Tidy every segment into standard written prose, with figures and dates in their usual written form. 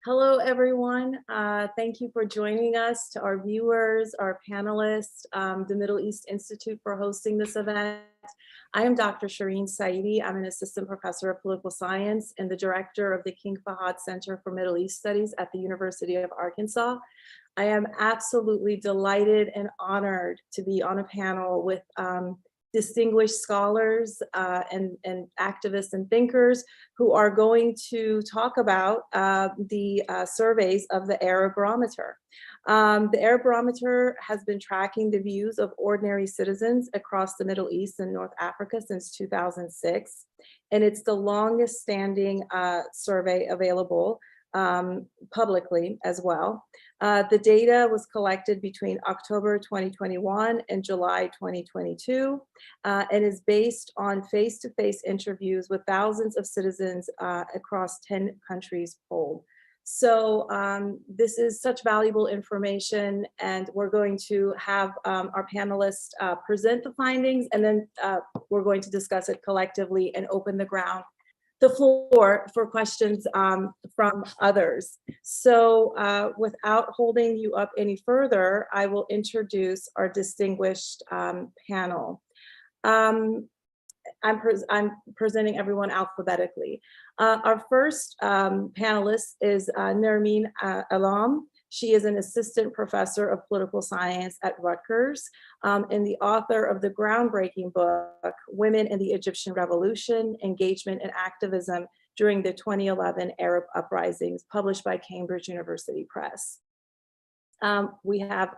Hello, everyone. Thank you for joining us, to our viewers, our panelists, the Middle East Institute for hosting this event. I am Dr. Shireen Saidi. I'm an assistant professor of political science and the director of the King Fahd Center for Middle East Studies at the University of Arkansas. I am absolutely delighted and honored to be on a panel with distinguished scholars and activists and thinkers who are going to talk about the surveys of the Arab Barometer. The Arab Barometer has been tracking the views of ordinary citizens across the Middle East and North Africa since 2006, and it's the longest standing survey available publicly as well. The data was collected between October 2021 and July 2022 and is based on face-to-face interviews with thousands of citizens across 10 countries polled. So this is such valuable information, and we're going to have our panelists present the findings, and then we're going to discuss it collectively and open the floor for questions from others. So without holding you up any further, I will introduce our distinguished panel. I'm presenting everyone alphabetically. Our first panelist is Nermeen Alam. She is an assistant professor of political science at Rutgers and the author of the groundbreaking book, Women in the Egyptian Revolution, Engagement and Activism During the 2011 Arab Uprisings, published by Cambridge University Press. We have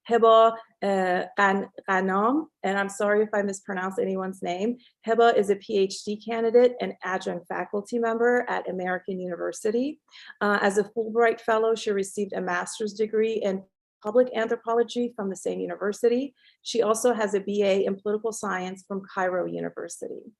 Heba Ghanam, and I'm sorry if I mispronounce anyone's name. Heba is a PhD candidate and adjunct faculty member at American University. As a Fulbright Fellow, she received a master's degree in public anthropology from the same university. She also has a BA in political science from Cairo University.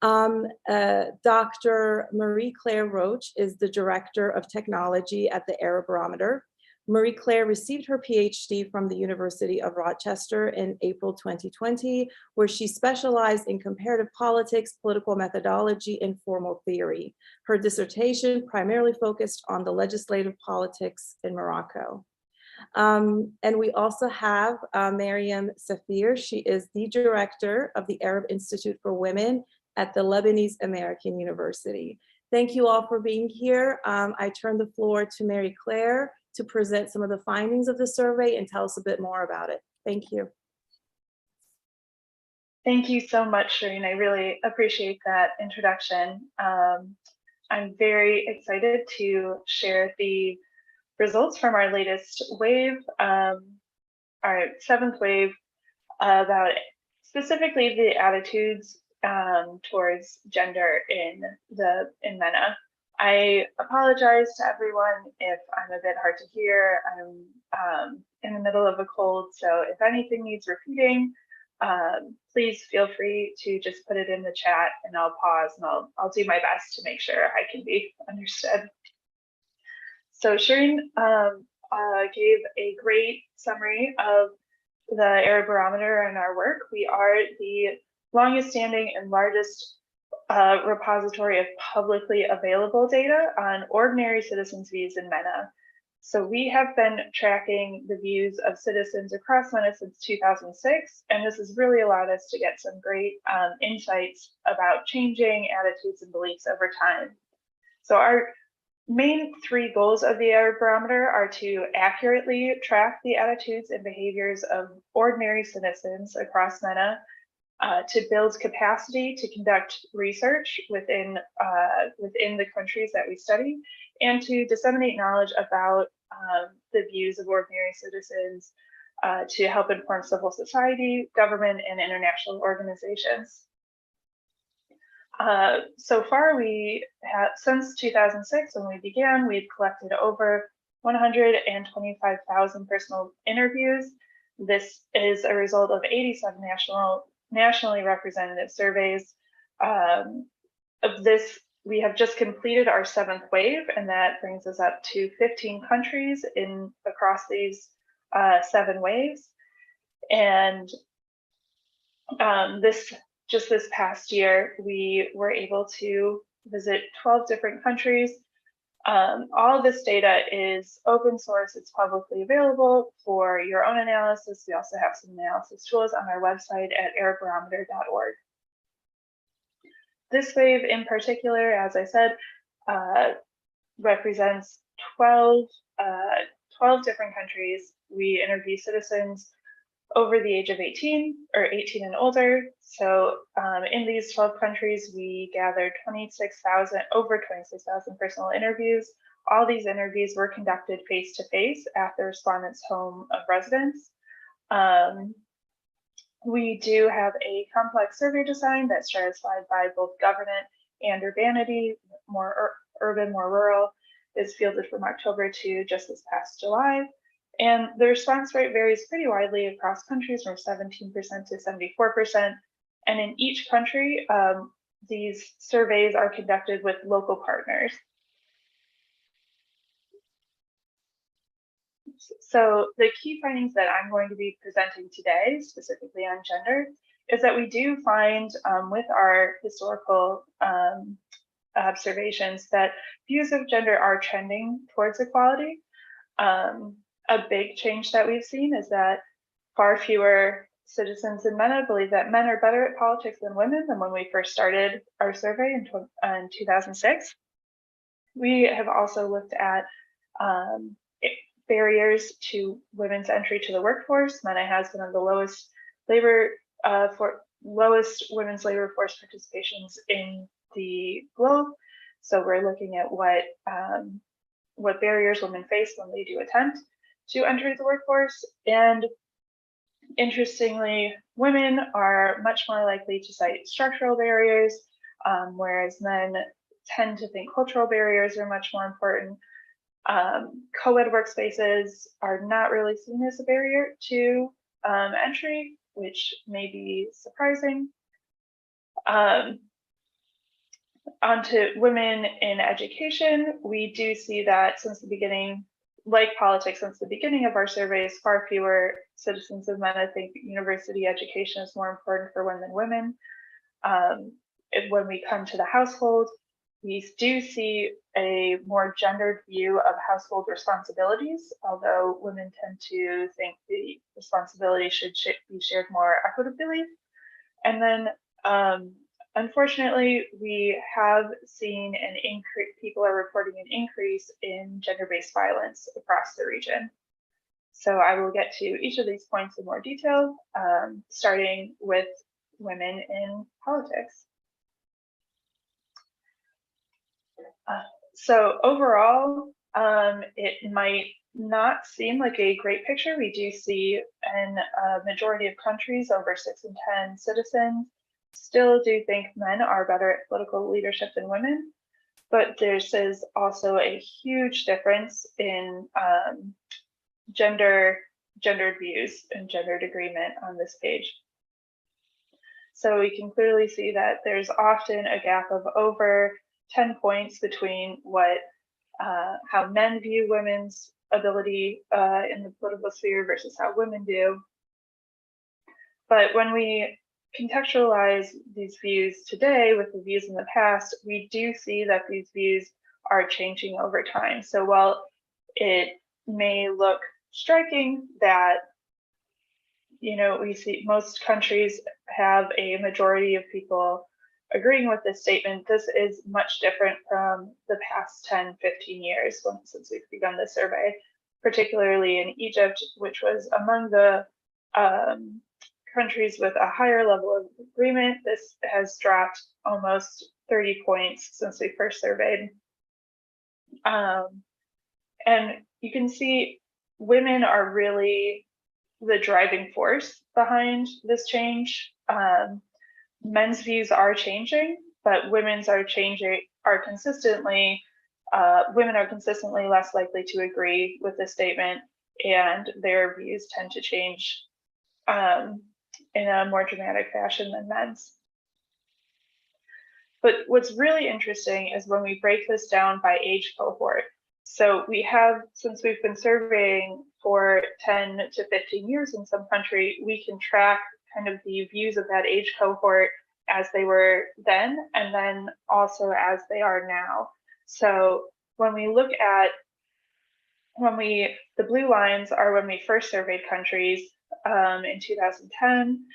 Dr. Marie-Claire Roach is the Director of Technology at the Arab Barometer. Marie-Claire received her PhD from the University of Rochester in April 2020, where she specialized in comparative politics, political methodology, and formal theory. Her dissertation primarily focused on the legislative politics in Morocco. And we also have Mariam Safir. She is the director of the Arab Institute for Women at the Lebanese American University. Thank you all for being here. I turn the floor to Marie-Claire to present some of the findings of the survey and tell us a bit more about it. Thank you. Thank you so much, Shireen. I really appreciate that introduction. I'm very excited to share the results from our latest wave, our 7th wave, about specifically the attitudes towards gender in MENA. I apologize to everyone if I'm a bit hard to hear. I'm in the middle of a cold, so if anything needs repeating, please feel free to just put it in the chat and I'll pause and I'll do my best to make sure I can be understood. So Shireen gave a great summary of the Arab Barometer and our work. We are the longest standing and largest repository of publicly available data on ordinary citizens' views in MENA. So we have been tracking the views of citizens across MENA since 2006, and this has really allowed us to get some great insights about changing attitudes and beliefs over time. So our main 3 goals of the Arab Barometer are to accurately track the attitudes and behaviors of ordinary citizens across MENA, to build capacity to conduct research within the countries that we study, and to disseminate knowledge about the views of ordinary citizens to help inform civil society, government, and international organizations. So far, we have, since 2006, when we began, we've collected over 125,000 personal interviews. This is a result of 87 nationally representative surveys. Of this, we have just completed our 7th wave, and that brings us up to 15 countries across these 7 waves. And just this past year, we were able to visit 12 different countries All of this data is open source. It's publicly available for your own analysis. We also have some analysis tools on our website at arabbarometer.org. This wave in particular, as I said, represents 12 different countries. We interview citizens over the age of 18 or 18 and older. So in these 12 countries, we gathered over 26,000 personal interviews. All these interviews were conducted face-to-face at the respondent's home of residence. We do have a complex survey design that's stratified by both government and urbanity, more urban, more rural, is fielded from October to just this past July. And the response rate varies pretty widely across countries from 17% to 74%. And in each country, these surveys are conducted with local partners. So the key findings that I'm going to be presenting today, specifically on gender, is that we do find with our historical observations that views of gender are trending towards equality. A big change that we've seen is that far fewer citizens and men believe that men are better at politics than women than when we first started our survey in 2006. We have also looked at barriers to women's entry to the workforce. MENA has one of the lowest women's labor force participations in the globe. So we're looking at what barriers women face when they do attempt to enter the workforce. And interestingly, women are much more likely to cite structural barriers, whereas men tend to think cultural barriers are much more important. Co-ed workspaces are not really seen as a barrier to entry, which may be surprising. Onto women in education, we do see that since the beginning, like politics, since the beginning of our surveys, far fewer citizens of men think university education is more important for women than women. When we come to the household, we do see a more gendered view of household responsibilities, although women tend to think the responsibility should be shared more equitably. And then, unfortunately, we have seen an increase, people are reporting an increase in gender-based violence across the region. So I will get to each of these points in more detail, starting with women in politics. So overall, it might not seem like a great picture. We do see in a majority of countries, over 6 in 10 citizens still do think men are better at political leadership than women. But this is also a huge difference in gendered views and gendered agreement on this page. So we can clearly see that there's often a gap of over 10 points between how men view women's ability in the political sphere versus how women do. But when we contextualize these views today with the views in the past, we do see that these views are changing over time. So while it may look striking that, we see most countries have a majority of people agreeing with this statement, this is much different from the past 10, 15 years since we've begun this survey, particularly in Egypt, which was among the countries with a higher level of agreement. This has dropped almost 30 points since we first surveyed. And you can see women are really the driving force behind this change. Men's views are changing, but women are consistently less likely to agree with the statement, and their views tend to change in a more dramatic fashion than men's. But what's really interesting is when we break this down by age cohort. So we have, since we've been surveying for 10 to 15 years in some country, we can track kind of the views of that age cohort as they were then, and then also as they are now. So when we look at the blue lines are when we first surveyed countries in 2010,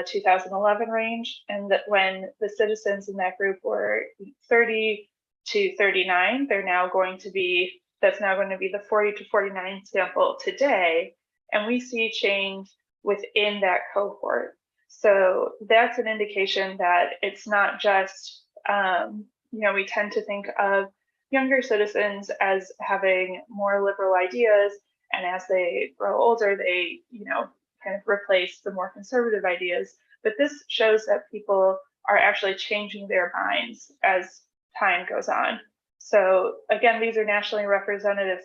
2011 range, and that when the citizens in that group were 30 to 39, that's now going to be the 40 to 49 sample today, and we see change within that cohort. So that's an indication that it's not just, we tend to think of younger citizens as having more liberal ideas, and as they grow older, they, kind of replace the more conservative ideas. But this shows that people are actually changing their minds as time goes on. So again, these are nationally representative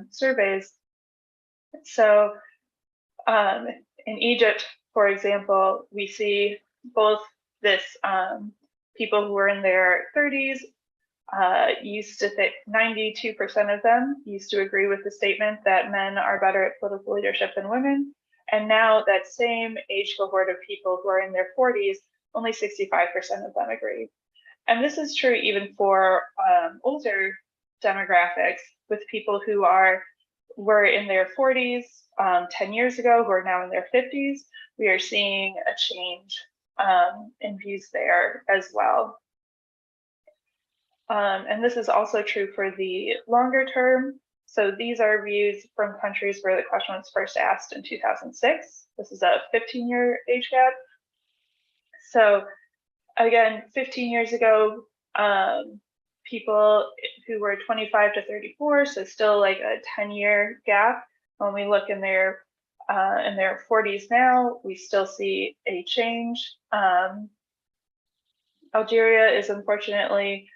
surveys. So in Egypt, for example, we see both this people who are in their 30s used to think 92% of them used to agree with the statement that men are better at political leadership than women. And now that same age cohort of people who are in their 40s, only 65% of them agree. And this is true even for older demographics, with people who were in their 40s 10 years ago, who are now in their 50s. We are seeing a change in views there as well. And this is also true for the longer term. So these are views from countries where the question was first asked in 2006. This is a 15-year age gap. So again, 15 years ago, people who were 25 to 34, so still like a 10-year gap. When we look in their 40s now, we still see a change. Algeria is unfortunately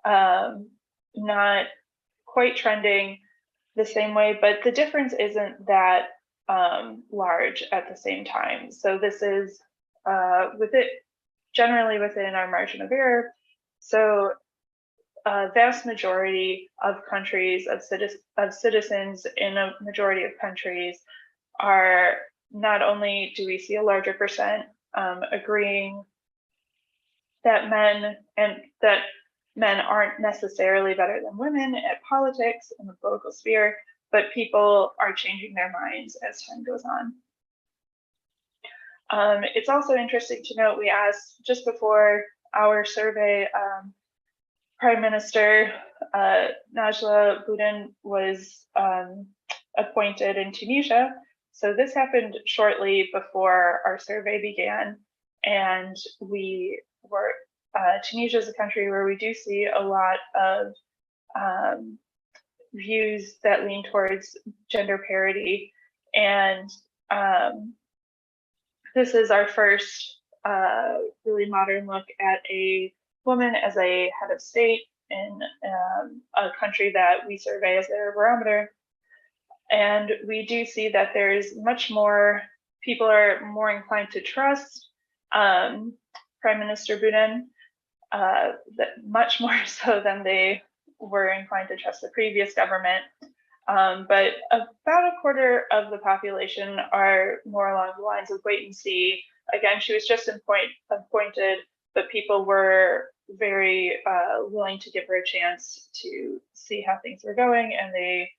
not quite trending the same way, but the difference isn't that large at the same time. So this is generally within our margin of error. So a vast majority of countries, of citizens in a majority of countries are, not only do we see a larger percent agreeing that men aren't necessarily better than women at politics in the political sphere, but people are changing their minds as time goes on. It's also interesting to note, we asked just before our survey, Prime Minister Najla Bouden was appointed in Tunisia. So this happened shortly before our survey began, and Tunisia is a country where we do see a lot of views that lean towards gender parity, and this is our first really modern look at a woman as a head of state in a country that we survey as the Arab Barometer. And we do see that there's much more, people are more inclined to trust Prime Minister Bouden, much more so than they were inclined to trust the previous government. But about a quarter of the population are more along the lines of wait and see. Again, she was just appointed, but people were very willing to give her a chance to see how things were going, and they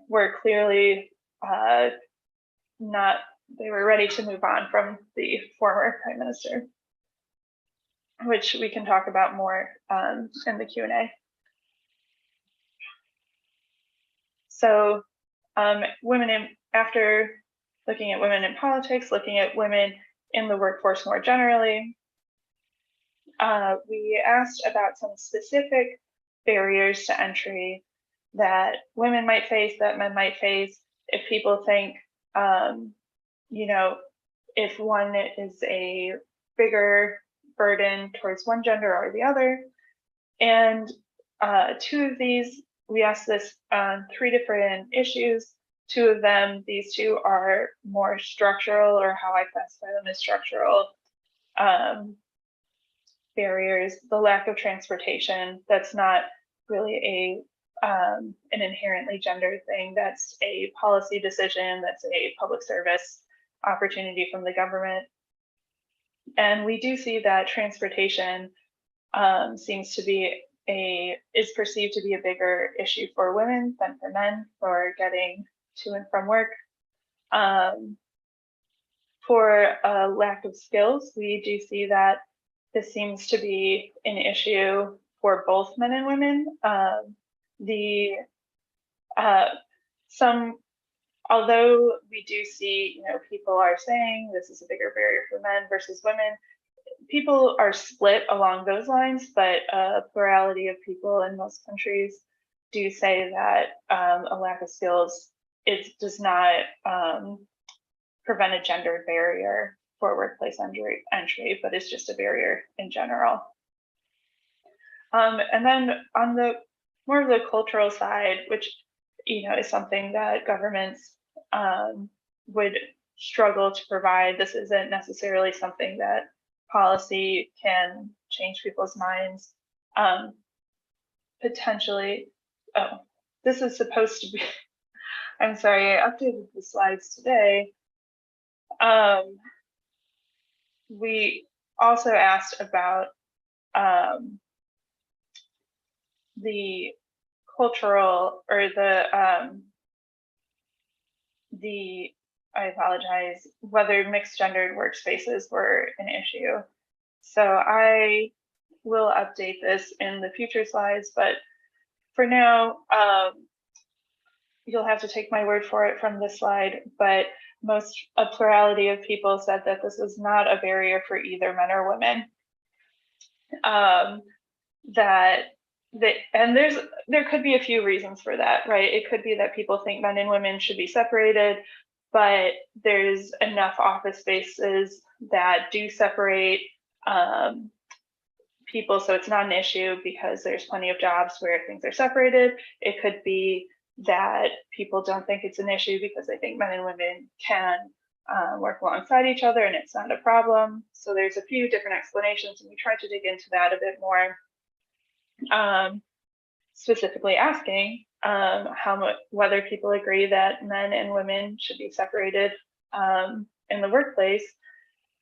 were clearly they were ready to move on from the former prime minister, which we can talk about more in the Q&A. So after looking at women in politics, looking at women in the workforce more generally, we asked about some specific barriers to entry that women might face, that men might face, if people think, if one is a bigger burden towards one gender or the other. And two of these, we asked this on 3 different issues. 2 of them, these 2 are more structural, or how I classify them as structural barriers. The lack of transportation, that's not really an inherently gendered thing. That's a policy decision, that's a public service opportunity from the government. And we do see that transportation seems to be is perceived to be a bigger issue for women than for men for getting to and from work. For a lack of skills, we do see that this seems to be an issue for both men and women. Although we do see, people are saying this is a bigger barrier for men versus women, people are split along those lines, but a plurality of people in most countries do say that a lack of skills does not prevent a gendered barrier for workplace entry, but it's just a barrier in general. And then on the more of the cultural side, which is something that governments would struggle to provide. This isn't necessarily something that policy can change people's minds. Potentially, this is supposed to be, I'm sorry, I updated the slides today. We also asked about the cultural or I apologize, whether mixed gendered workspaces were an issue. So I will update this in the future slides, but for now, you'll have to take my word for it from this slide, but a plurality of people said that this was not a barrier for either men or women. And there could be a few reasons for that, right? It could be that people think men and women should be separated, but there's enough office spaces that do separate people, so it's not an issue because there's plenty of jobs where things are separated. It could be that people don't think it's an issue because they think men and women can work alongside each other and it's not a problem. So there's a few different explanations, and we tried to dig into that a bit more. Specifically asking whether people agree that men and women should be separated in the workplace.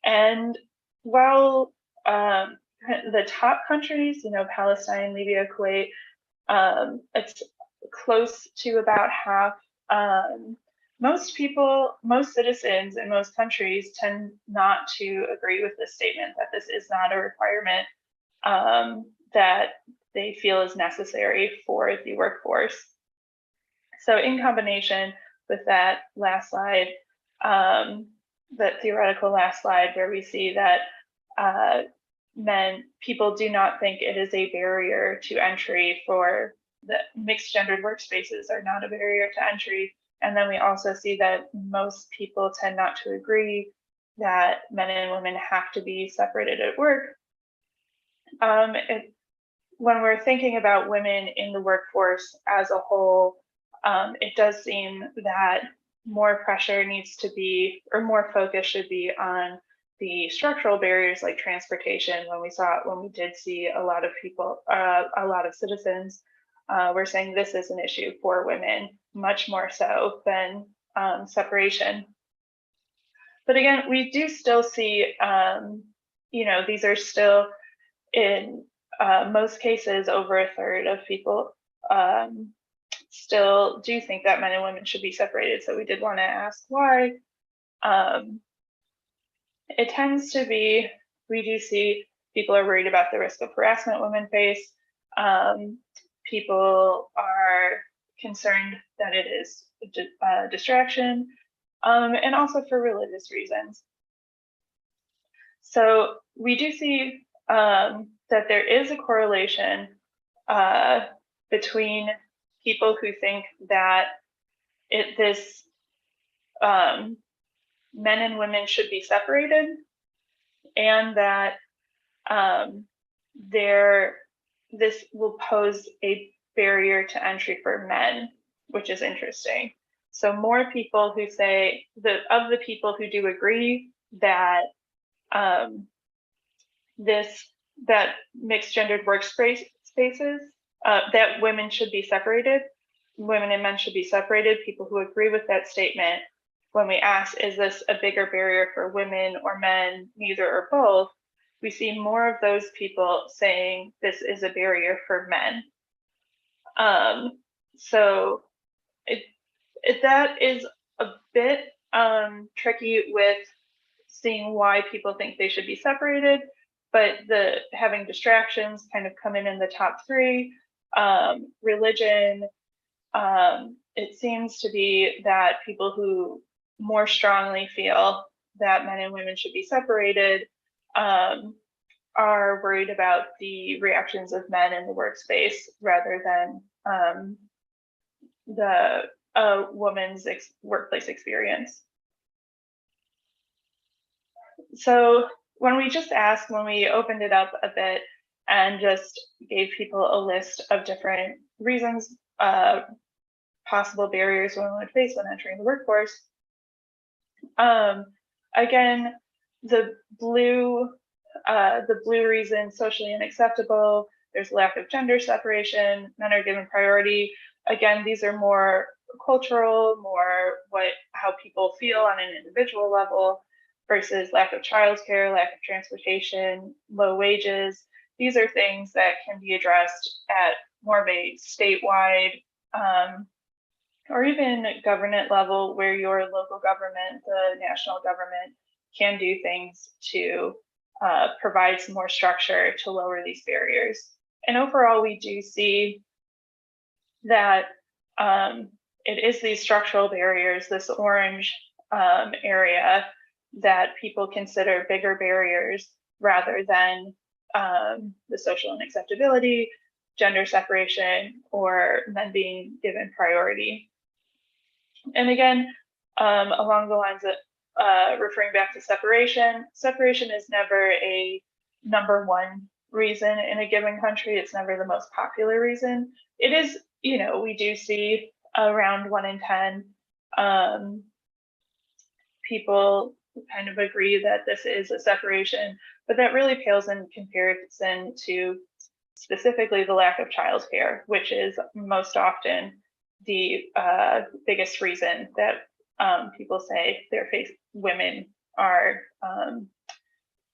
And while the top countries, Palestine, Libya, Kuwait, it's close to about half. Most citizens in most countries tend not to agree with this statement that this is not a requirement that they feel is necessary for the workforce. So in combination with that last slide, that theoretical last slide where we see that people do not think it is a barrier to entry for the mixed gendered workspaces are not a barrier to entry. And then we also see that most people tend not to agree that men and women have to be separated at work. When we're thinking about women in the workforce as a whole, it does seem that more pressure needs to be, or more focus should be on the structural barriers like transportation. When we did see a lot of people, a lot of citizens were saying this is an issue for women, much more so than separation. But again, we do still see, these are still in most cases, over a third of people still do think that men and women should be separated. So we did want to ask why. It tends to be, we do see people are worried about the risk of harassment women face. People are concerned that it is a distraction, and also for religious reasons. So we do see that there is a correlation between people who think that men and women should be separated, and that this will pose a barrier to entry for men, which is interesting. So more people who say of the people who do agree that that mixed gendered workspaces, that women should be separated, women and men should be separated, people who agree with that statement, when we ask, is this a bigger barrier for women or men, neither or both, we see more of those people saying this is a barrier for men. So that is a bit tricky with seeing why people think they should be separated, but having distractions kind of come in the top three. Religion, it seems to be that people who more strongly feel that men and women should be separated are worried about the reactions of men in the workspace rather than the woman's workplace experience. So when we opened it up a bit and just gave people a list of different reasons, possible barriers women would face when entering the workforce, again, the blue reason, socially unacceptable, there's lack of gender separation, men are given priority. Again, these are more cultural, more how people feel on an individual level, versus lack of childcare, lack of transportation, low wages. These are things that can be addressed at more of a statewide or even government level, where your local government, the national government, can do things to provide some more structure to lower these barriers. And overall, we do see that it is these structural barriers, this orange area, that people consider bigger barriers rather than the social unacceptability, gender separation, or men being given priority. And again, along the lines of referring back to separation is never a number one reason in a given country. It's never the most popular reason. It is, we do see around 1 in 10 people kind of agree that this is a separation, but that really pales in comparison to specifically the lack of childcare, which is most often the biggest reason that people say women are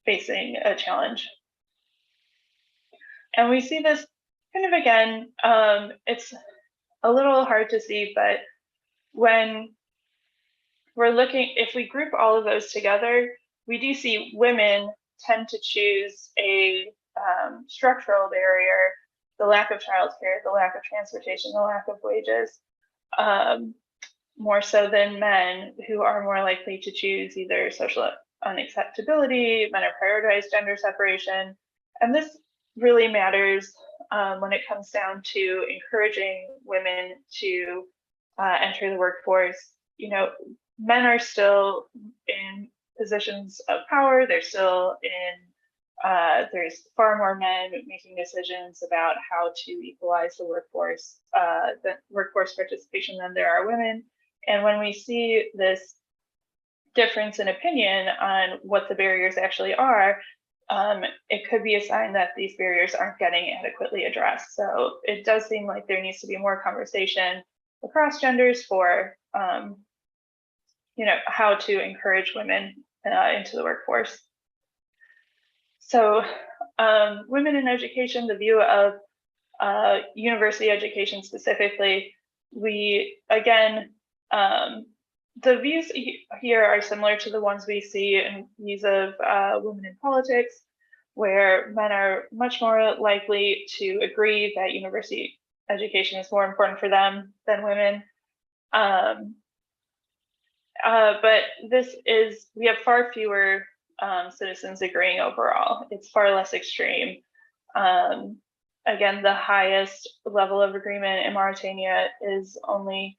facing a challenge. And we see this kind of again, it's a little hard to see, but when we're looking, if we group all of those together, we do see women tend to choose a structural barrier, the lack of childcare, the lack of transportation, the lack of wages, more so than men, who are more likely to choose either social unacceptability, men are prioritized gender separation. And this really matters when it comes down to encouraging women to enter the workforce. Men are still in positions of power. They're still in, there's far more men making decisions about how to equalize the workforce participation than there are women. And when we see this difference in opinion on what the barriers actually are, it could be a sign that these barriers aren't getting adequately addressed. So it does seem like there needs to be more conversation across genders for how to encourage women into the workforce. So women in education, the view of university education specifically, the views here are similar to the ones we see in views of women in politics, where men are much more likely to agree that university education is more important for them than women. But we have far fewer citizens agreeing overall. It's far less extreme. Again, the highest level of agreement in Mauritania is only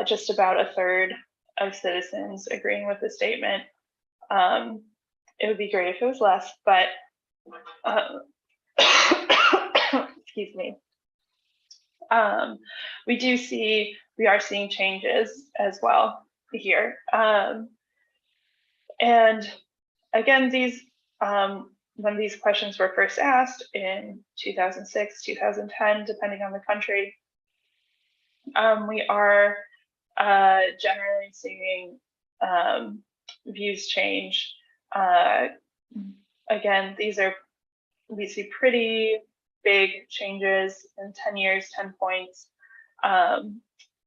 just about a third of citizens agreeing with the statement. It would be great if it was less, but excuse me. We are seeing changes as well here. And again, when these questions were first asked in 2006, 2010, depending on the country, we are generally seeing views change. again, we see pretty big changes in 10 years, 10 points.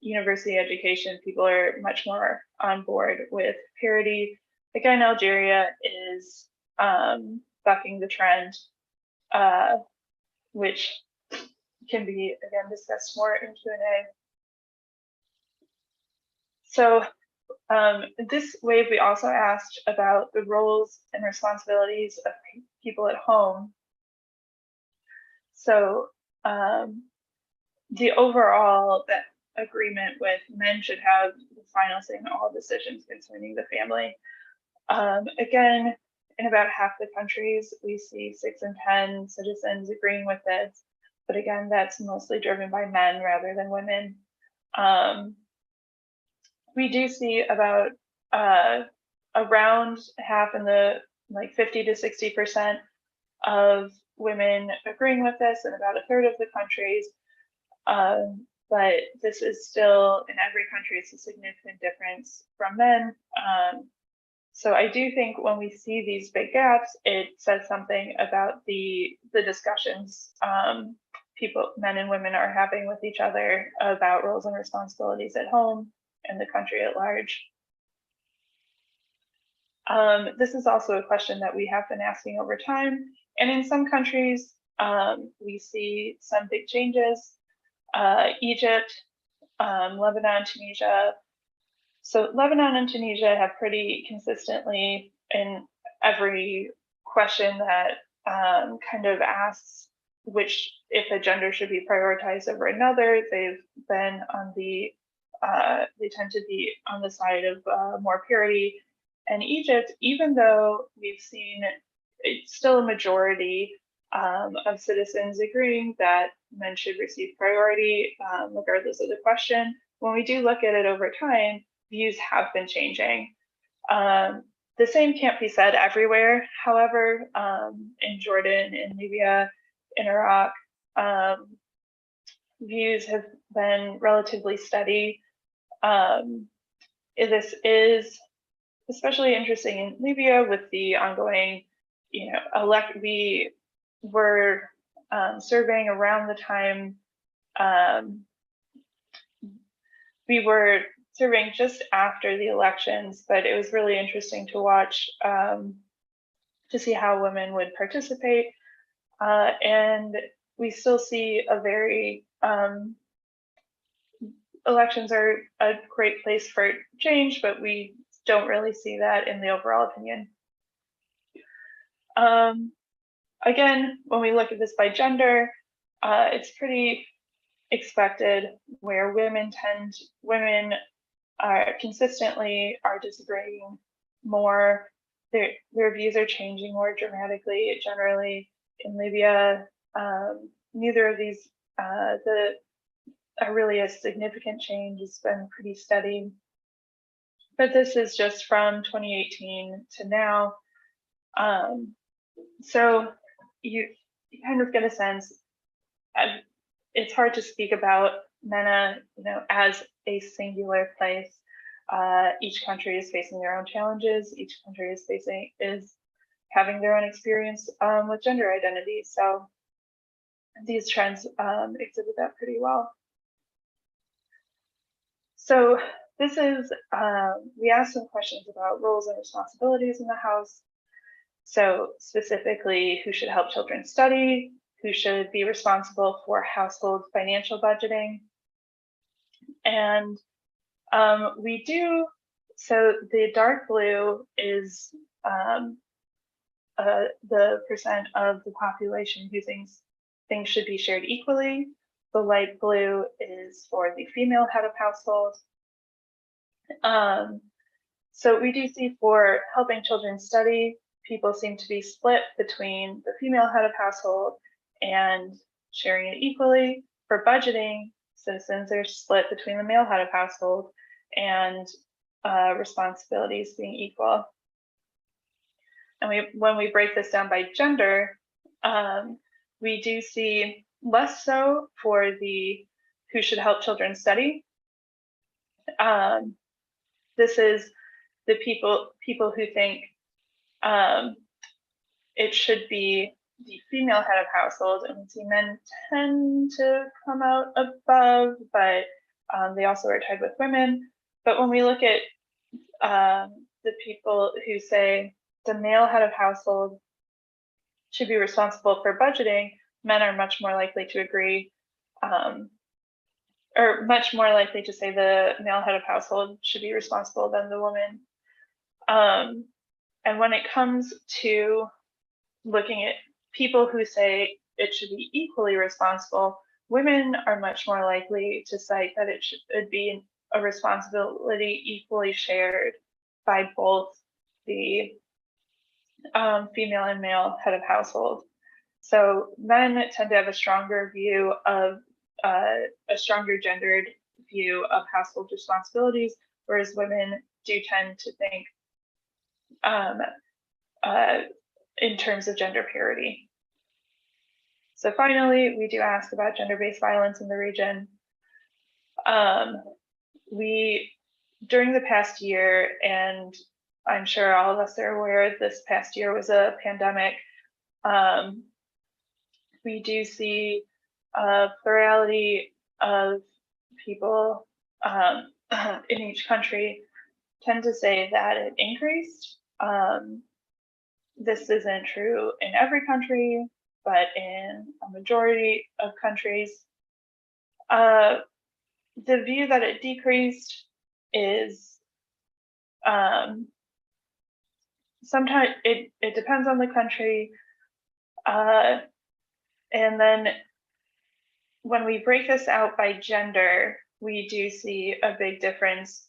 University education, people are much more on board with parity. Again, Algeria is bucking the trend, which can be, again, discussed more in Q&A. So this wave, we also asked about the roles and responsibilities of people at home. So the overall agreement with men should have the final say in all decisions concerning the family. Again, in about half the countries, we see 6 in 10 citizens agreeing with this. But again, that's mostly driven by men rather than women. We do see about around half in the 50 to 60% of women agreeing with this in about a third of the countries. But this is still, in every country, it's a significant difference from men. So I do think when we see these big gaps, it says something about the discussions men and women are having with each other about roles and responsibilities at home and the country at large. This is also a question that we have been asking over time. And in some countries, we see some big changes. Egypt, Lebanon, Tunisia. So Lebanon and Tunisia have pretty consistently, in every question that kind of asks if a gender should be prioritized over another, they've been on they tend to be on the side of more parity. And Egypt, even though we've seen it's still a majority of citizens agreeing that men should receive priority regardless of the question, when we do look at it over time, views have been changing. The same can't be said everywhere. However, in Jordan, in Libya, in Iraq, views have been relatively steady. This is especially interesting in Libya with the ongoing, we were surveying around the time, we were surveying just after the elections, but it was really interesting to watch to see how women would participate. And we still see a very, elections are a great place for change, but we don't really see that in the overall opinion. Again, when we look at this by gender, it's pretty expected where women consistently are disagreeing more. Their views are changing more dramatically. Generally, in Libya, neither of these are really a significant change. It's been pretty steady. But this is just from 2018 to now. So you kind of get a sense. It's hard to speak about MENA, as a singular place. Each country is facing their own challenges. Each country is having their own experience with gender identity. So these trends exhibit that pretty well. So this is, we asked some questions about roles and responsibilities in the house. So specifically, who should help children study? Who should be responsible for household financial budgeting? And we do, so the dark blue is the percent of the population who thinks things should be shared equally. The light blue is for the female head of household. So we do see for helping children study, people seem to be split between the female head of household and sharing it equally. For budgeting, citizens are split between the male head of household and responsibilities being equal. And when we break this down by gender, we do see less so for the who should help children study. This is the people who think it should be the female head of household, and we see men tend to come out above, but they also are tied with women. But when we look at the people who say the male head of household should be responsible for budgeting, men are much more likely to agree, or much more likely to say the male head of household should be responsible than the woman. And when it comes to looking at people who say it should be equally responsible, women are much more likely to cite that it should be a responsibility equally shared by both the female and male head of household. So men tend to have a stronger view of a stronger gendered view of household responsibilities, whereas women do tend to think in terms of gender parity. So finally, we do ask about gender-based violence in the region. During the past year, and I'm sure all of us are aware this past year was a pandemic, we do see a plurality of people in each country tend to say that it increased. This isn't true in every country, but in a majority of countries. The view that it decreased is sometimes it depends on the country. And then when we break this out by gender, we do see a big difference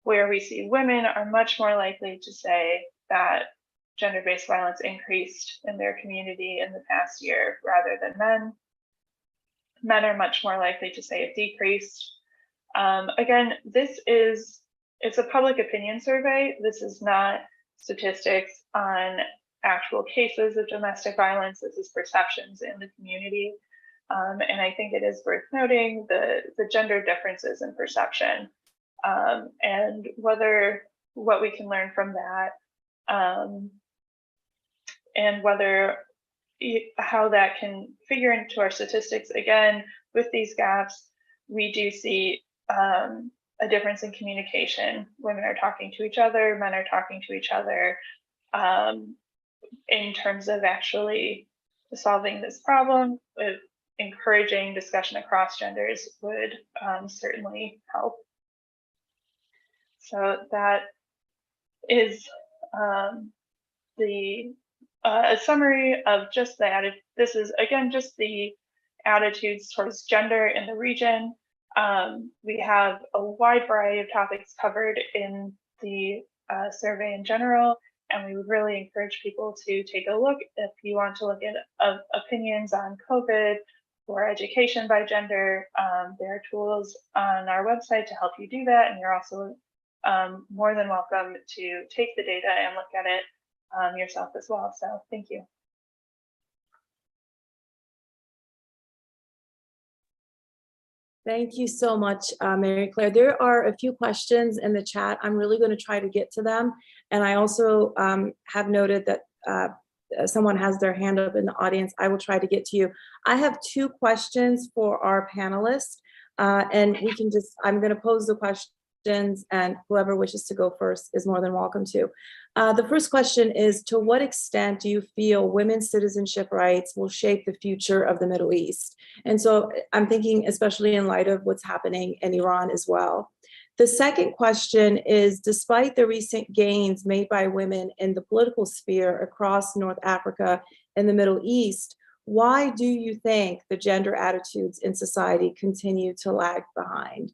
where we see women are much more likely to say that gender-based violence increased in their community in the past year rather than men. Men are much more likely to say it decreased. Again, it's a public opinion survey. This is not statistics on actual cases of domestic violence. This is perceptions in the community. And I think it is worth noting the gender differences in perception and what we can learn from that, and how that can figure into our statistics. Again, with these gaps, we do see a difference in communication. Women are talking to each other, men are talking to each other in terms of actually solving this problem. With encouraging discussion across genders would certainly help. So that is a summary of just the this is again just the attitudes towards gender in the region. We have a wide variety of topics covered in the survey in general, and we would really encourage people to take a look. If you want to look at opinions on COVID or education by gender, there are tools on our website to help you do that, and you're also more than welcome to take the data and look at it yourself as well. So thank you. Thank you so much, Mary Claire. There are a few questions in the chat. I'm really going to try to get to them. And I also have noted that someone has their hand up in the audience. I will try to get to you. I have two questions for our panelists, and we can I'm going to pose the questions, and whoever wishes to go first is more than welcome to. The first question is, to what extent do you feel women's citizenship rights will shape the future of the Middle East? And so I'm thinking especially in light of what's happening in Iran as well. The second question is, despite the recent gains made by women in the political sphere across North Africa and the Middle East, why do you think the gender attitudes in society continue to lag behind?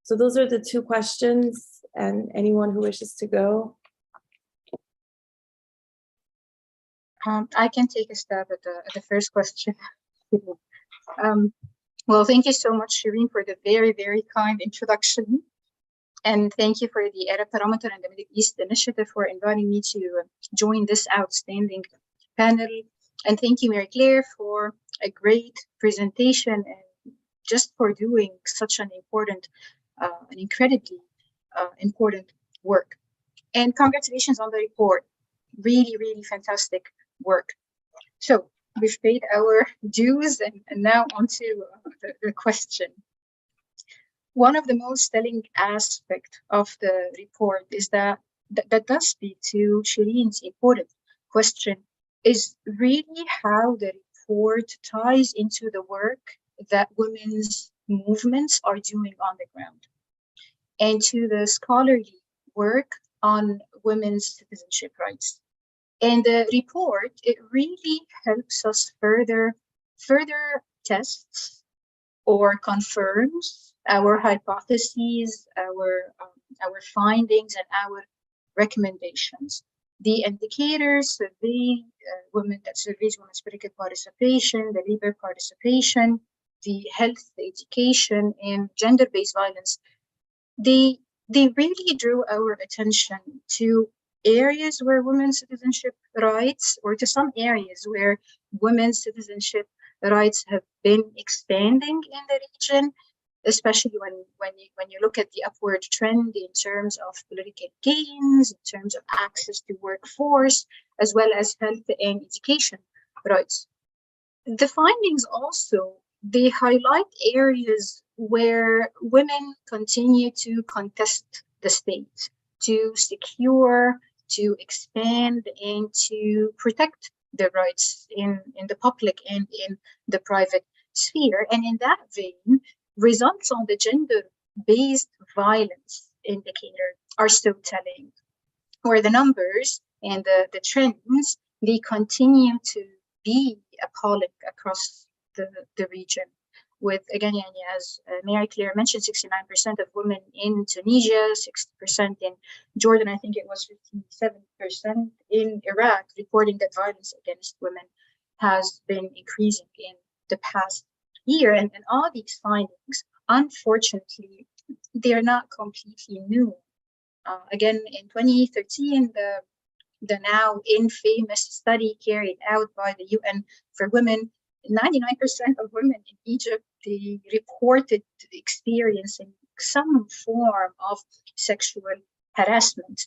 So those are the two questions, and anyone who wishes to go. I can take a stab at the first question. Well, thank you so much, Shireen, for the very, very kind introduction. And thank you for the Arab Barometer and the Middle East Initiative for inviting me to join this outstanding panel. And thank you, Mary Claire, for a great presentation and just for doing such an important, an incredibly important work. And congratulations on the report. Really, really fantastic work. So we've paid our dues, and now onto the question. One of the most telling aspects of the report is that does speak to Shireen's important question, is really how the report ties into the work that women's movements are doing on the ground, and to the scholarly work on women's citizenship rights. And the report, it really helps us further tests or confirms our hypotheses, our findings, and our recommendations. The indicators survey women, that surveys women's political participation, the labor participation, the health, the education, and gender-based violence. They really drew our attention to areas where women's citizenship rights, or to some areas where women's citizenship rights have been expanding in the region, especially when you look at the upward trend in terms of political gains, in terms of access to workforce, as well as health and education rights. The findings also, they highlight areas where women continue to contest the state, to secure, to expand, and to protect their rights in the public and in the private sphere. And in that vein, results on the gender-based violence indicator are so telling, where the numbers and the trends, they continue to be appalling across the region. With, again, as Mary Claire mentioned, 69% of women in Tunisia, 60% in Jordan, I think it was 57% in Iraq, reporting that violence against women has been increasing in the past year. And all these findings, unfortunately, they're not completely new. Again, in 2013, the now infamous study carried out by the UN for Women, 99% of women in Egypt, they reported experiencing some form of sexual harassment.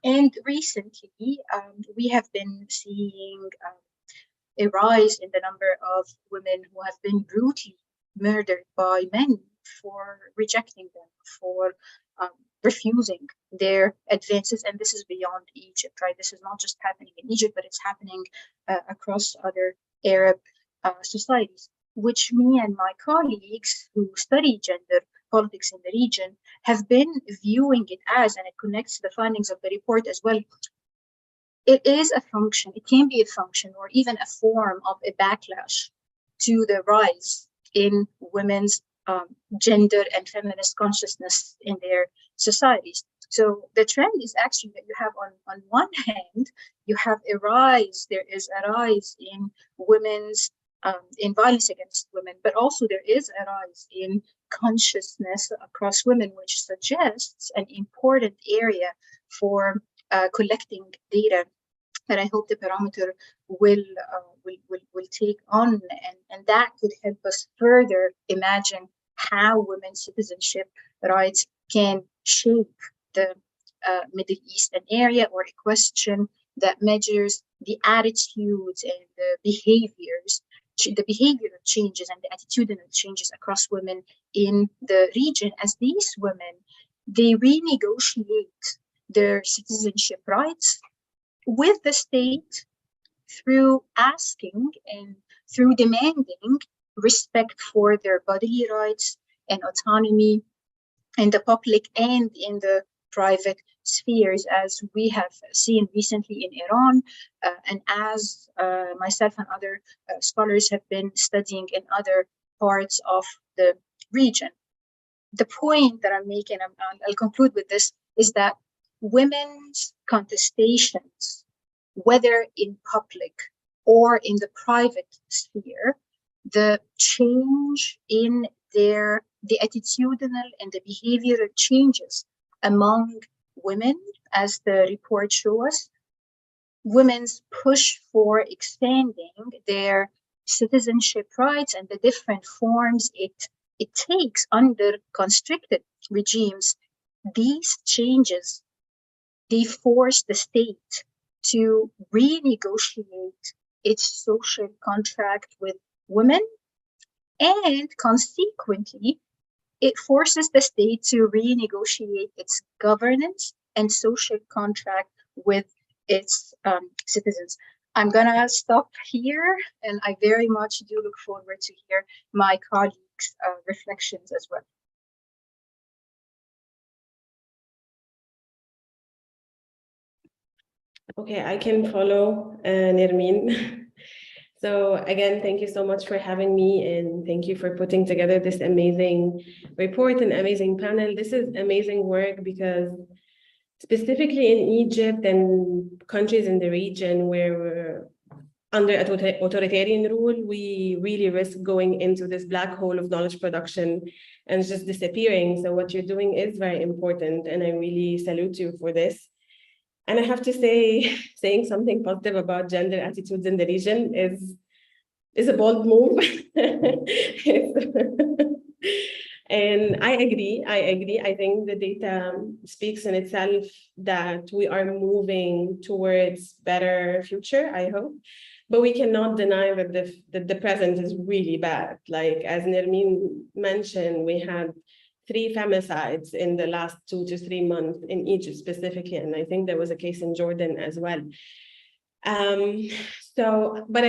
And recently, we have been seeing a rise in the number of women who have been brutally murdered by men for rejecting them, for refusing their advances. And this is beyond Egypt, right? This is not just happening in Egypt, but it's happening across other Arab societies, which me and my colleagues who study gender politics in the region have been viewing it as, and it connects to the findings of the report as well, it is a function, it can be a function or even a form of a backlash to the rise in women's gender and feminist consciousness in their societies. So the trend is actually that you have on one hand, you have a rise, there is a rise in women's in violence against women, but also there is a rise in consciousness across women, which suggests an important area for collecting data that I hope the barometer will take on, and that could help us further imagine how women's citizenship rights can shape the Middle Eastern area, or a question that measures the attitudes and the behavioral changes and the attitudinal changes across women in the region, as these women, they renegotiate their citizenship rights with the state through asking and through demanding respect for their bodily rights and autonomy in the public and in the private spheres, as we have seen recently in Iran, and as myself and other scholars have been studying in other parts of the region. The point that I'm making, I'll conclude with this, is that women's contestations, whether in public or in the private sphere, the change in the attitudinal and the behavioral changes among women, as the report shows us, women's push for expanding their citizenship rights and the different forms it takes under constricted regimes, these changes, they force the state to renegotiate its social contract with women, and consequently, it forces the state to renegotiate its governance and social contract with its citizens. I'm gonna stop here, and I very much do look forward to hear my colleagues' reflections as well. Okay, I can follow Nermeen. So again, thank you so much for having me, and thank you for putting together this amazing report and amazing panel. This is amazing work because specifically in Egypt and countries in the region where we're under authoritarian rule, we really risk going into this black hole of knowledge production and just disappearing. So what you're doing is very important, and I really salute you for this. And I have to say, saying something positive about gender attitudes in the region is a bold move. And I agree. I think the data speaks in itself that we are moving towards better future, I hope. But we cannot deny that the present is really bad. Like, as Nermeen mentioned, we had 3 femicides in the last 2 to 3 months in Egypt specifically, and I think there was a case in Jordan as well. But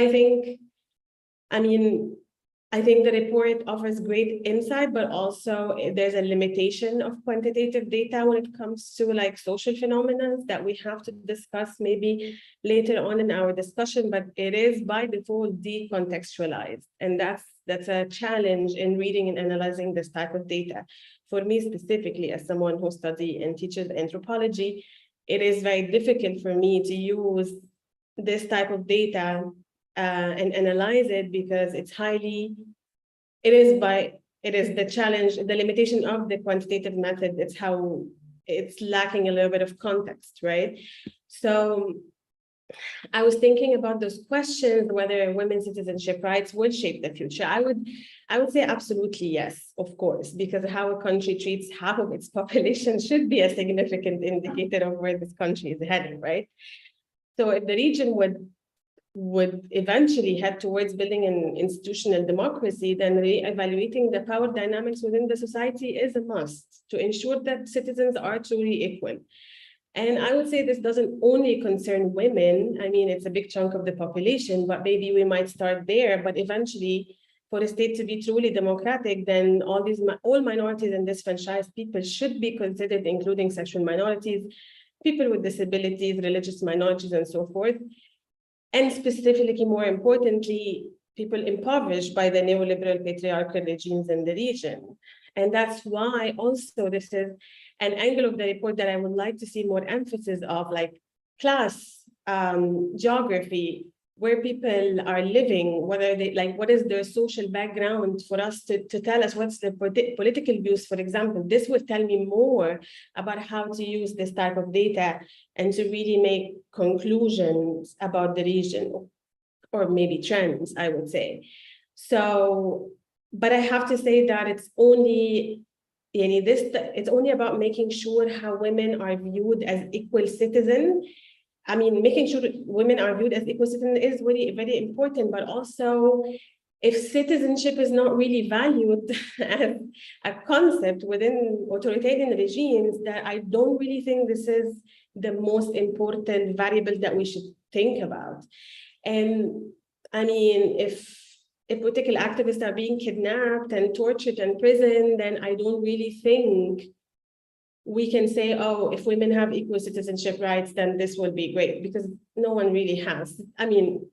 I think the report offers great insight, but also there's a limitation of quantitative data when it comes to like social phenomena that we have to discuss maybe later on in our discussion, but it is by default decontextualized. And that's a challenge in reading and analyzing this type of data. For me specifically, as someone who studies and teaches anthropology, it is very difficult for me to use this type of data and analyze it because it is the challenge, the limitation of the quantitative method. It's how it's lacking a little bit of context, right? So I was thinking about those questions, whether women's citizenship rights will shape the future. I would say absolutely yes, of course, because how a country treats half of its population should be a significant indicator of where this country is heading, right? So if the region would eventually head towards building an institutional democracy, then re-evaluating the power dynamics within the society is a must to ensure that citizens are truly equal. And I would say this doesn't only concern women. I mean, it's a big chunk of the population, but maybe we might start there. But eventually, for the state to be truly democratic, then all minorities and disenfranchised people should be considered, including sexual minorities, people with disabilities, religious minorities, and so forth. And specifically, more importantly, people impoverished by the neoliberal patriarchal regimes in the region. And that's why also this is an angle of the report that I would like to see more emphasis of, like class, geography, where people are living, whether they what is their social background, for us to tell us what's the political views, for example. This would tell me more about how to use this type of data and to really make conclusions about the region, or maybe trends, I would say. So, but I have to say that it's only about making sure how women are viewed as equal citizens. I mean, making sure women are viewed as equal citizens is very, very important, but also if citizenship is not really valued as a concept within authoritarian regimes, that I don't really think this is the most important variable that we should think about. And I mean, if political activists are being kidnapped and tortured and imprisoned, then I don't really think we can say, oh, if women have equal citizenship rights, then this will be great, because no one really has. I mean,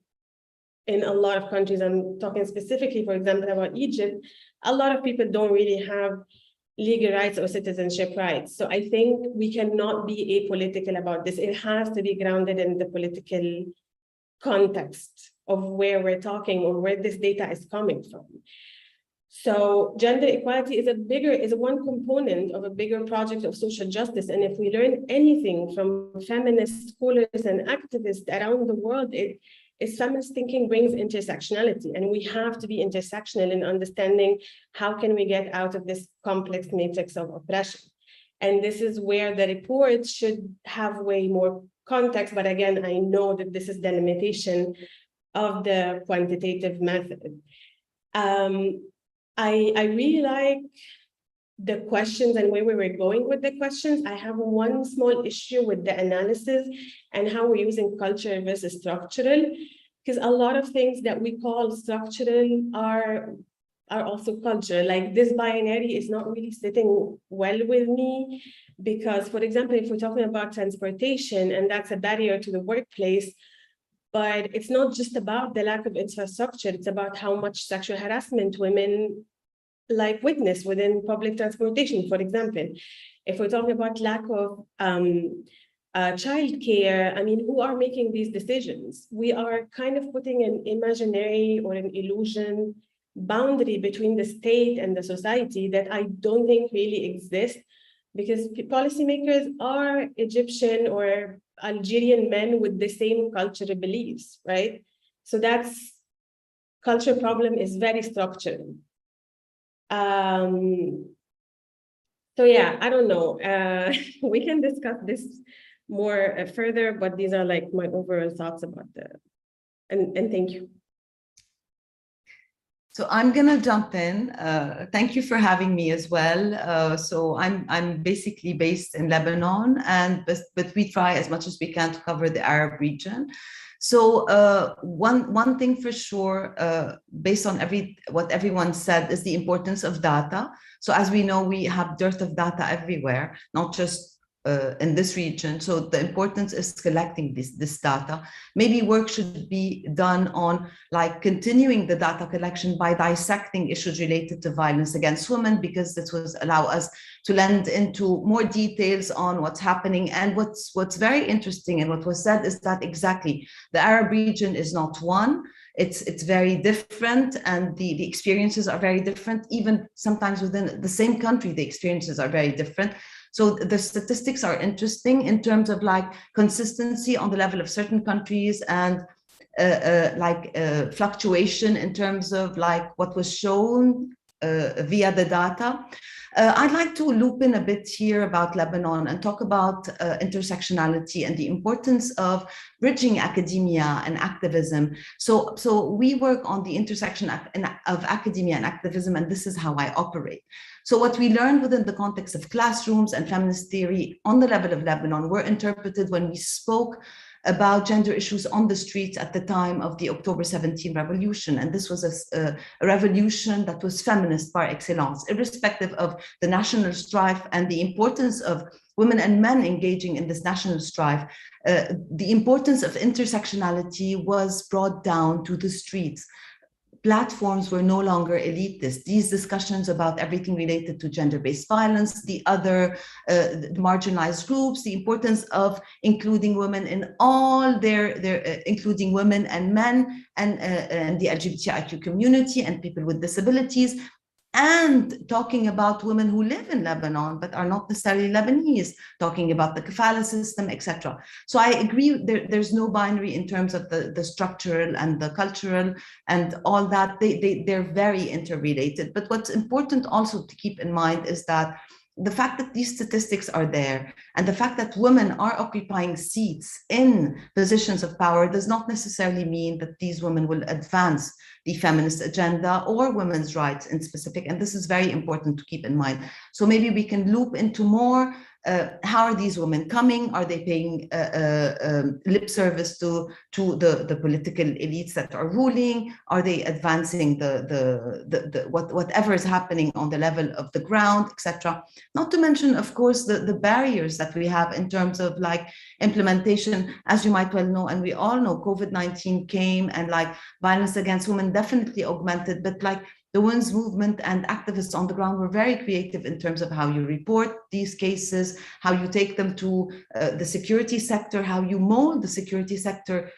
in a lot of countries, I'm talking specifically, for example, about Egypt, a lot of people don't really have legal rights or citizenship rights. So I think we cannot be apolitical about this. It has to be grounded in the political context of where we're talking or where this data is coming from. So gender equality is one component of a bigger project of social justice. And if we learn anything from feminist scholars and activists around the world, is feminist thinking brings intersectionality, and we have to be intersectional in understanding how can we get out of this complex matrix of oppression. And this is where the report should have way more context. But again, I know that this is the limitation of the quantitative method. I really like the questions and where we were going with the questions. I have one small issue with the analysis and how we're using cultural versus structural, because a lot of things that we call structural are also cultural. Like this binary is not really sitting well with me, because, for example, if we're talking about transportation, and that's a barrier to the workplace, but it's not just about the lack of infrastructure, it's about how much sexual harassment women like witness within public transportation, for example. If we're talking about lack of childcare, I mean, who are making these decisions? We are kind of putting an imaginary or an illusion boundary between the state and the society that I don't think really exists, because policymakers are Egyptian or Algerian men with the same cultural beliefs, right? So that's cultural problem is very structural. So yeah, I don't know. We can discuss this more further, but these are like my overall thoughts about and thank you. So I'm gonna jump in. Thank you for having me as well. So I'm basically based in Lebanon, but we try as much as we can to cover the Arab region. So one thing for sure, based on what everyone said, is the importance of data. So as we know, we have dearth of data everywhere, not just in this region. So the importance is collecting this data. Maybe work should be done on like continuing the data collection by dissecting issues related to violence against women, because this will allow us to lend into more details on what's happening. And what's very interesting and what was said is that exactly the Arab region is not one. It's very different, and the experiences are very different. Even sometimes within the same country, the experiences are very different. So the statistics are interesting in terms of like consistency on the level of certain countries, and fluctuation in terms of like what was shown via the data. I'd like to loop in a bit here about Lebanon and talk about intersectionality and the importance of bridging academia and activism. So we work on the intersection of academia and activism, and this is how I operate. So what we learned within the context of classrooms and feminist theory on the level of Lebanon were interpreted when we spoke about gender issues on the streets at the time of the October 17 revolution. And this was a revolution that was feminist par excellence, irrespective of the national strife and the importance of women and men engaging in this national strife. The importance of intersectionality was brought down to the streets. Platforms were no longer elitist. These discussions about everything related to gender-based violence, the other marginalized groups, the importance of including women in all their including women and men and the LGBTIQ community and people with disabilities, and talking about women who live in Lebanon but are not necessarily Lebanese, talking about the kafala system, etc. So I agree, there's no binary in terms of the structural and the cultural and all that. They're very interrelated. But what's important also to keep in mind is that the fact that these statistics are there and the fact that women are occupying seats in positions of power does not necessarily mean that these women will advance the feminist agenda or women's rights in specific. And this is very important to keep in mind. So maybe we can loop into more. How are these women coming? Are they paying lip service to the political elites that are ruling? Are they advancing whatever is happening on the level of the ground, etc.? Not to mention, of course, the barriers that we have in terms of like implementation. As you might well know, and we all know, COVID-19 came and like violence against women definitely augmented, but like the women's movement and activists on the ground were very creative in terms of how you report these cases, how you take them to the security sector, how you mold the security sector,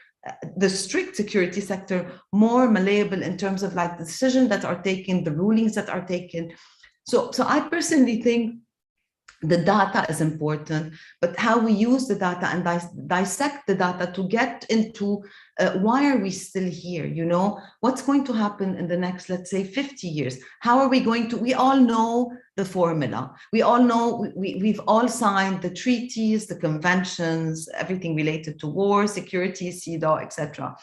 the strict security sector, more malleable in terms of like the decisions that are taken, the rulings that are taken. So I personally think the data is important, but how we use the data and dissect the data to get into why are we still here? You know, what's going to happen in the next, let's say, 50 years? How are we going to, we all know the formula. We all know, we've all signed the treaties, the conventions, everything related to war, security, CEDAW, etc.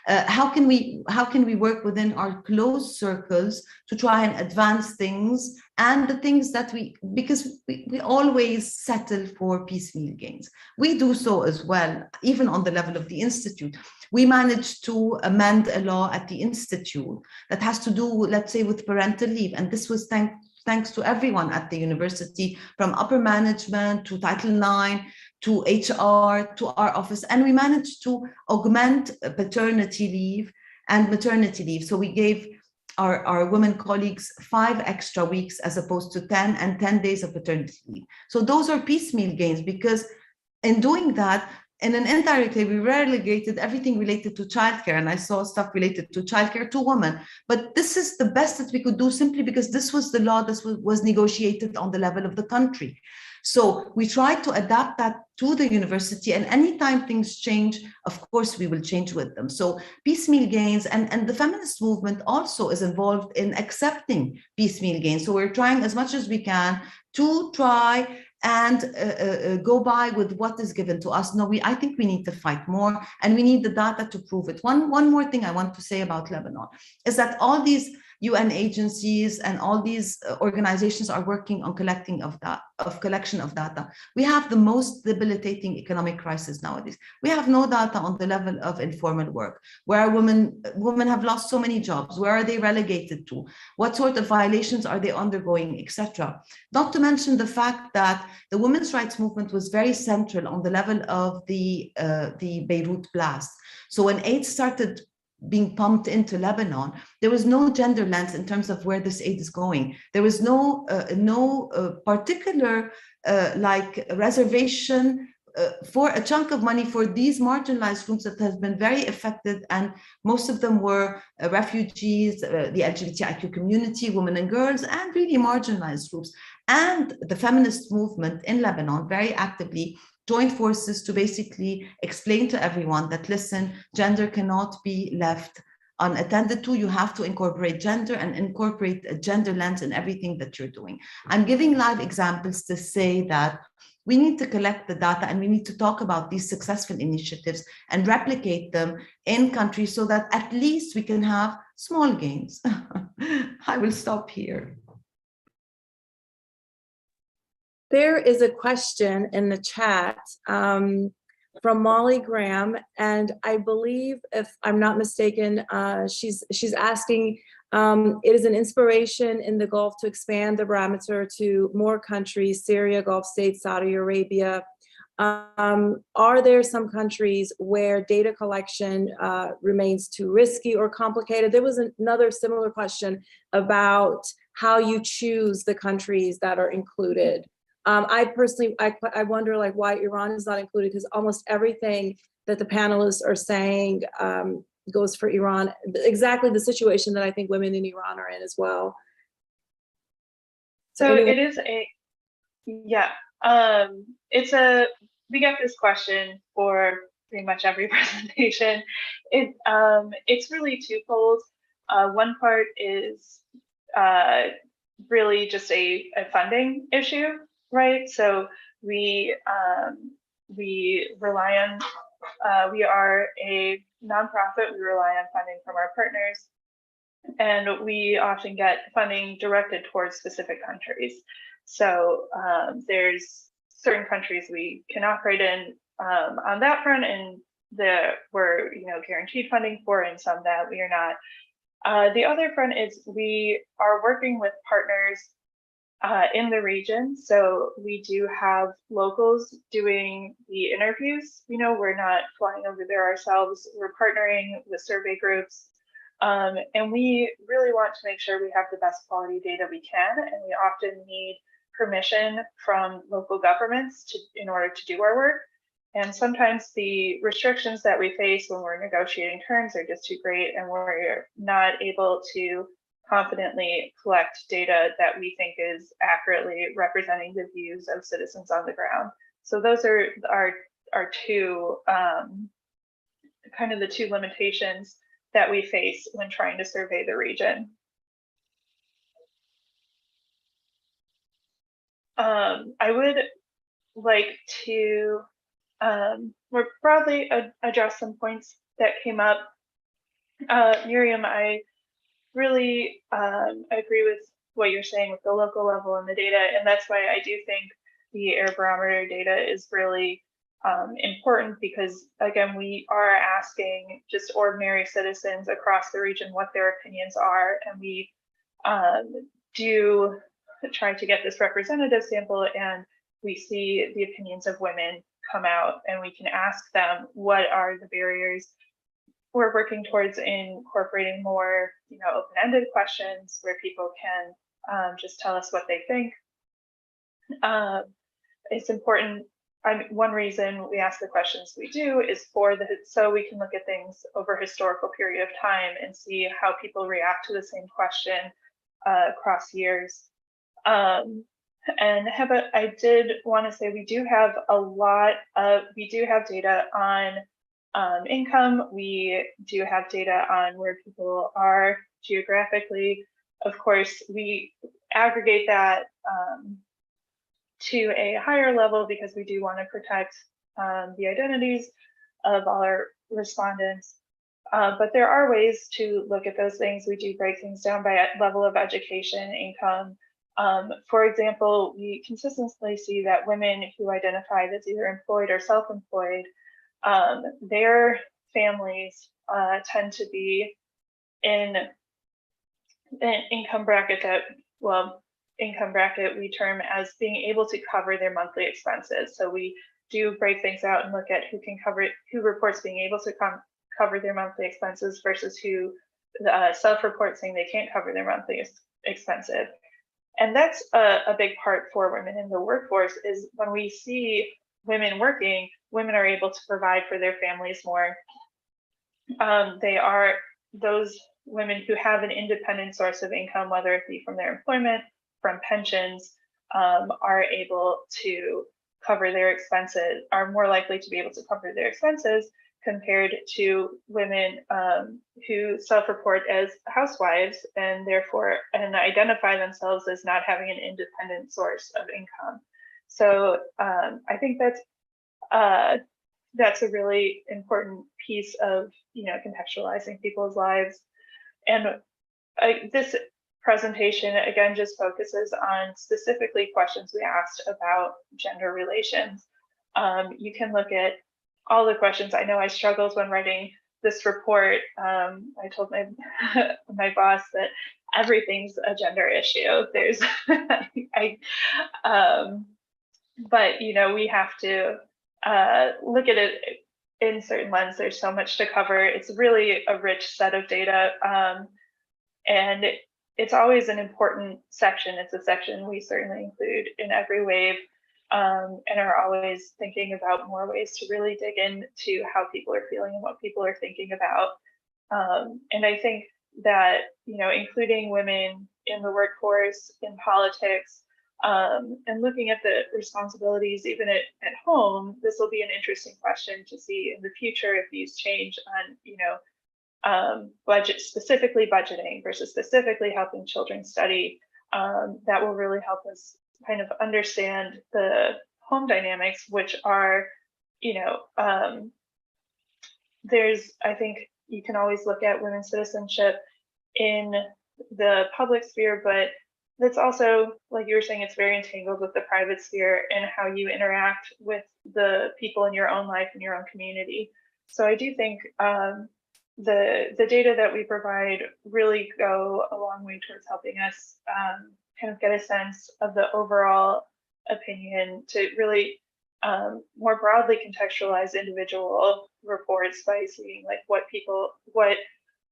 How can we work within our closed circles to try and advance things and the things that because we always settle for piecemeal gains. We do so as well, even on the level of the institute. We managed to amend a law at the institute that has to do, let's say, with parental leave, and this was thanks to everyone at the university, from upper management to Title IX, to HR, to our office, and we managed to augment paternity leave and maternity leave. So we gave our women colleagues 5 extra weeks as opposed to 10, and 10 days of paternity leave. So those are piecemeal gains, because in doing that, in an indirect way, we relegated everything related to childcare, and I saw stuff related to childcare to women. But this is the best that we could do, simply because this was the law that was negotiated on the level of the country. So we tried to adapt that to the university, and anytime things change, of course, we will change with them. So piecemeal gains, and the feminist movement also is involved in accepting piecemeal gains. So we're trying as much as we can to try and go by with what is given to us. No, I think we need to fight more, and we need the data to prove it. One more thing I want to say about Lebanon is that all these UN agencies and all these organizations are working on collection of data. We have the most debilitating economic crisis nowadays. We have no data on the level of informal work, where women have lost so many jobs. Where are they relegated to? What sort of violations are they undergoing, etc. Not to mention the fact that the women's rights movement was very central on the level of the Beirut blast. So when aid started being pumped into Lebanon, there was no gender lens in terms of where this aid is going. There was no particular reservation for a chunk of money for these marginalized groups that has been very affected, and most of them were refugees, the LGBTIQ community, women and girls, and really marginalized groups. And the feminist movement in Lebanon very actively joined forces to basically explain to everyone that, listen, gender cannot be left unattended to. You have to incorporate gender and incorporate a gender lens in everything that you're doing. I'm giving live examples to say that we need to collect the data, and we need to talk about these successful initiatives and replicate them in countries so that at least we can have small gains. I will stop here. There is a question in the chat from Molly Graham, and I believe, if I'm not mistaken, she's asking, it is an inspiration in the Gulf to expand the barometer to more countries, Syria, Gulf states, Saudi Arabia. Are there some countries where data collection remains too risky or complicated? There was another similar question about how you choose the countries that are included. I personally wonder, like, why Iran is not included, because almost everything that the panelists are saying goes for Iran, exactly the situation that I think women in Iran are in as well. So anyway. It is we get this question for pretty much every presentation. It's really twofold. One part is really just a funding issue. Right, so we rely on, we are a nonprofit. We rely on funding from our partners, and we often get funding directed towards specific countries. So there's certain countries we can operate in on that front, and we're guaranteed funding for, and some that we are not. The other front is we are working with partners in the region. So we do have locals doing the interviews. We're not flying over there ourselves. We're partnering with survey groups. And we really want to make sure we have the best quality data we can. And we often need permission from local governments in order to do our work. And sometimes the restrictions that we face when we're negotiating terms are just too great, and we're not able to confidently collect data that we think is accurately representing the views of citizens on the ground. So those are our two kind of the two limitations that we face when trying to survey the region. I would like to more broadly address some points that came up. Miriam, I really agree with what you're saying with the local level and the data, and that's why I do think the Arab Barometer data is really important, because again, we are asking just ordinary citizens across the region what their opinions are, and we do try to get this representative sample, and we see the opinions of women come out, and we can ask them what are the barriers. We're working towards incorporating more, open-ended questions where people can just tell us what they think. It's important. One reason we ask the questions we do is so we can look at things over a historical period of time and see how people react to the same question across years. And I did want to say we do have data on income. We do have data on where people are geographically. Of course, we aggregate that to a higher level because we do want to protect the identities of all our respondents. But there are ways to look at those things. We do break things down by level of education, income. For example, we consistently see that women who identify as either employed or self-employed, their families tend to be in an income bracket we term as being able to cover their monthly expenses. So we do break things out and look at who reports being able to cover their monthly expenses versus who self-reports saying they can't cover their monthly expenses. And that's a big part for women in the workforce, is when we see women working, women are able to provide for their families more. They are those women who have an independent source of income, whether it be from their employment, from pensions, are able to cover their expenses, are more likely to be able to cover their expenses compared to women who self-report as housewives and therefore identify themselves as not having an independent source of income. So I think that's a really important piece of contextualizing people's lives. And this presentation again just focuses on specifically questions we asked about gender relations. You can look at all the questions. I know I struggled when writing this report. I told my boss that everything's a gender issue. There's, but we have to look at it in certain lens. There's so much to cover. It's really a rich set of data, and it's always an important section. It's a section we certainly include in every wave. And are always thinking about more ways to really dig into how people are feeling and what people are thinking about. And I think that, including women in the workforce, in politics, and looking at the responsibilities even at home, this will be an interesting question to see in the future if these change on, specifically budgeting versus specifically helping children study. That will really help us kind of understand the home dynamics, which are, I think you can always look at women's citizenship in the public sphere, but that's also, like you were saying, it's very entangled with the private sphere and how you interact with the people in your own life and your own community. So I do think the data that we provide really go a long way towards helping us kind of get a sense of the overall opinion to really more broadly contextualize individual reports by seeing like what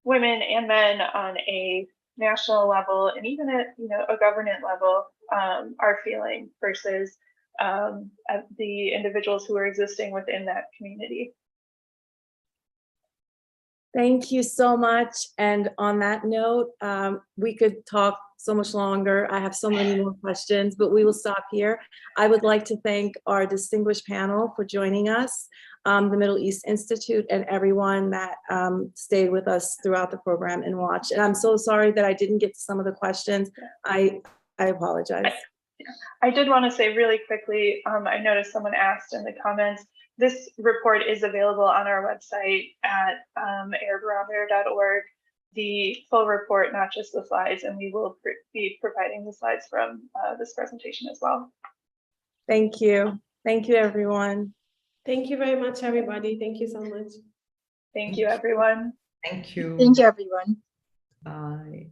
women and men on a national level and even at a government level are feeling versus the individuals who are existing within that community. Thank you so much. And on that note, we could talk so much longer. I have so many more questions, but we will stop here. I would like to thank our distinguished panel for joining us, the Middle East Institute, and everyone that stayed with us throughout the program and watched. And I'm so sorry that I didn't get to some of the questions. I apologize. I did want to say really quickly, I noticed someone asked in the comments, this report is available on our website at arabbarometer.org, the full report, not just the slides, and we will be providing the slides from this presentation as well. Thank you. Thank you, everyone. Thank you very much, everybody. Thank you so much. Thank you, everyone. Thank you. Thank you, everyone. Bye.